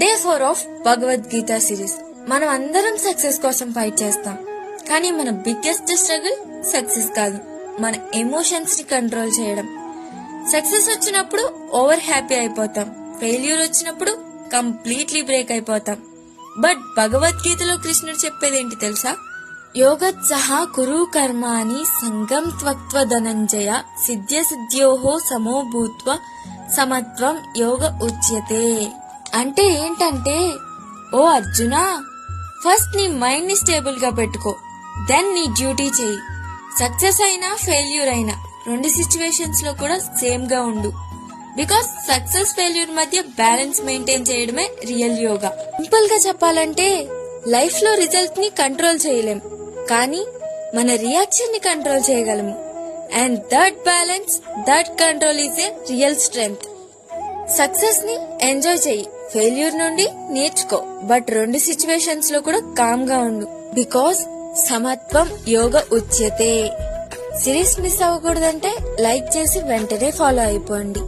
Day 4 of Bhagavad Gita series. మనం అందరం success కోసం ఫైట్ చేస్తాం, కానీ మన బిగ్గెస్ట్ స్ట్రగుల్ సక్సెస్ కాదు, మన ఎమోషన్స్ ని కంట్రోల్ చేయడం. సక్సెస్ వచ్చినప్పుడు ఓవర్ హ్యాపీ అయిపోతాం, ఫెయిల్యూర్ వచ్చినప్పుడు కంప్లీట్లీ బ్రేక్ అయిపోతాం. బట్ భగవద్గీతలో కృష్ణుడు చెప్పేదేంటి తెలుసా? యోగత్సహ కురు కర్మాని సంగం త్వక్త్వ ధనంజయ సిద్ధ్య సిద్ధ్యోహో సమో భూత్వ సమత్వం యోగ ఉచ్యతే. అంటే ఏంటంటే, ఓ అర్జునా, ఫస్ట్ నీ మైండ్ ని స్టేబుల్ గా పెట్టుకో, దెన్ నీ డ్యూటీ చెయ్యి. సక్సెస్ అయినా ఫెయిల్యూర్ అయినా రెండు సిచ్యువేషన్స్ లో కూడా సేమ్ గా ఉండు. బికాస్ సక్సెస్ ఫెయిల్యూర్ మధ్య బ్యాలెన్స్ మెయింటైన్ చేయడమే రియల్ యోగా. సింపుల్ గా చెప్పాలంటే, లైఫ్ లో రిజల్ట్ ని కంట్రోల్ చేయలేం, కానీ మన రియాక్షన్ ని కంట్రోల్ చేయగలము. And that balance, that control is a real strength. Success ని ఎంజాయ్ చెయ్యి, ఫెయిల్యూర్ నుండి నేర్చుకో, బట్ రెండు సిచ్యువేషన్స్ లో కూడా కామ్ గా ఉండు. బికాస్ సమత్వం యోగ ఉచ్యతే. సిరీస్ మిస్ అవ్వకూడదంటే లైక్ చేసి వెంటనే ఫాలో అయిపోండి.